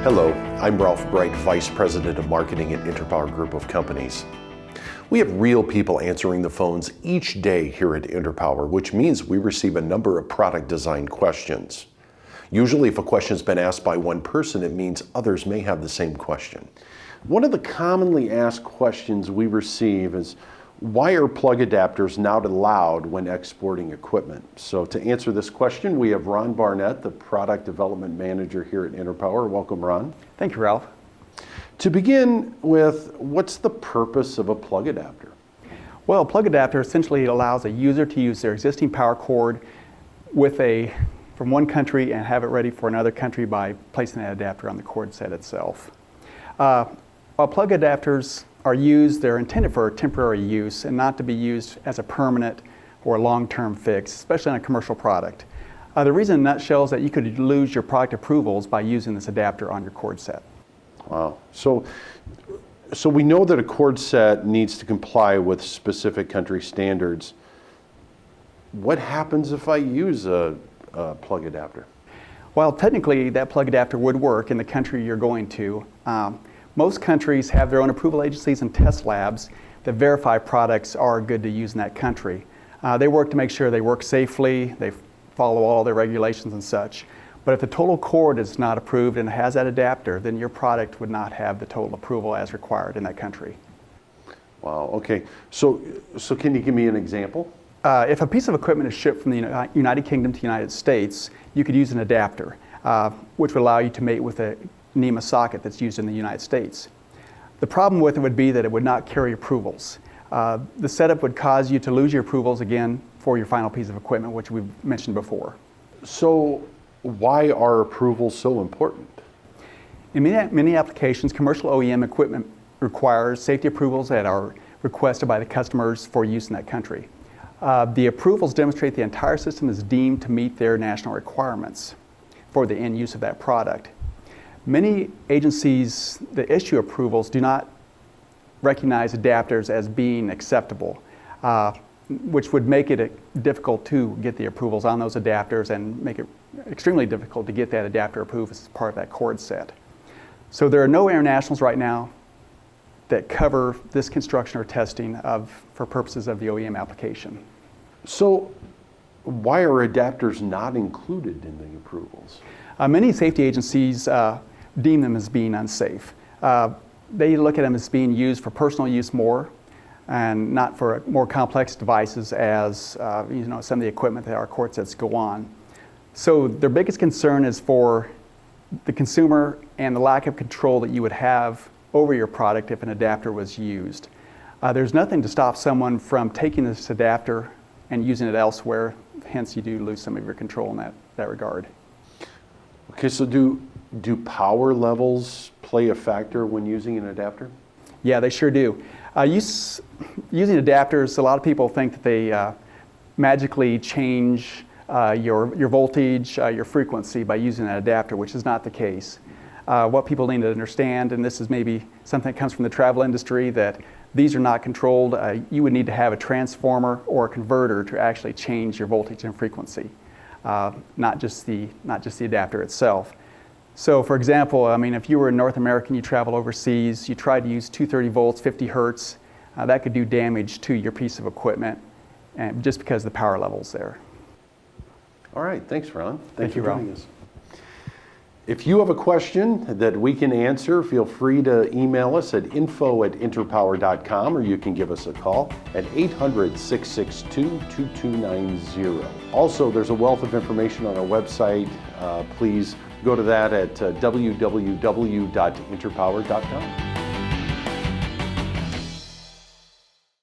Hello, I'm Ralph Bright, Vice President of Marketing at Interpower Group of Companies. We have real people answering the phones each day here at Interpower, which means we receive a number of product design questions. Usually if a question's been asked by one person, it means others may have the same question. One of the commonly asked questions we receive is, why are plug adapters not allowed when exporting equipment? So to answer this question, we have Ron Barnett, the Product Development Manager here at Interpower. Welcome, Ron. Thank you, Ralph. To begin with, what's the purpose of a plug adapter? Well, a plug adapter essentially allows a user to use their existing power cord from one country and have it ready for another country by placing that adapter on the cord set itself. While plug adapters are used, they're intended for temporary use and not to be used as a permanent or long-term fix, especially on a commercial product. The reason in a nutshell is that you could lose your product approvals by using this adapter on your cord set. Wow. So we know that a cord set needs to comply with specific country standards. What happens if I use a plug adapter? Well, technically that plug adapter would work in the country you're going to. Most countries have their own approval agencies and test labs that verify products are good to use in that country. They work to make sure they work safely, they follow all their regulations and such. But if the total cord is not approved and has that adapter, then your product would not have the total approval as required in that country. Wow, okay. So can you give me an example? If a piece of equipment is shipped from the United Kingdom to the United States, you could use an adapter, which would allow you to mate with a NEMA socket that's used in the United States. The problem with it would be that it would not carry approvals. The setup would cause you to lose your approvals again for your final piece of equipment, which we've mentioned before. So why are approvals so important? In many applications, commercial OEM equipment requires safety approvals that are requested by the customers for use in that country. The approvals demonstrate the entire system is deemed to meet their national requirements for the end use of that product. Many agencies that issue approvals do not recognize adapters as being acceptable, which would make it difficult to get the approvals on those adapters and make it extremely difficult to get that adapter approved as part of that cord set. So there are no internationals right now that cover this construction or testing for purposes of the OEM application. So why are adapters not included in the approvals? Many safety agencies deem them as being unsafe. They look at them as being used for personal use more and not for more complex devices as some of the equipment that our cord sets go on. So their biggest concern is for the consumer and the lack of control that you would have over your product if an adapter was used. There's nothing to stop someone from taking this adapter and using it elsewhere, hence you do lose some of your control in that regard. Okay, so do power levels play a factor when using an adapter? Yeah, they sure do. Using adapters, a lot of people think that they magically change your voltage, your frequency by using an adapter, which is not the case. What people need to understand, and this is maybe something that comes from the travel industry, that these are not controlled. You would need to have a transformer or a converter to actually change your voltage and frequency, not just the adapter itself. So for example, if you were in North America and you travel overseas, you tried to use 230 volts, 50 hertz, that could do damage to your piece of equipment and just because the power level's there. All right, thanks, Ron. Thank you, for joining Ron. us. If you have a question that we can answer, feel free to email us at info@interpower.com, or you can give us a call at 800-662-2290. Also, there's a wealth of information on our website. Please go to that at www.interpower.com.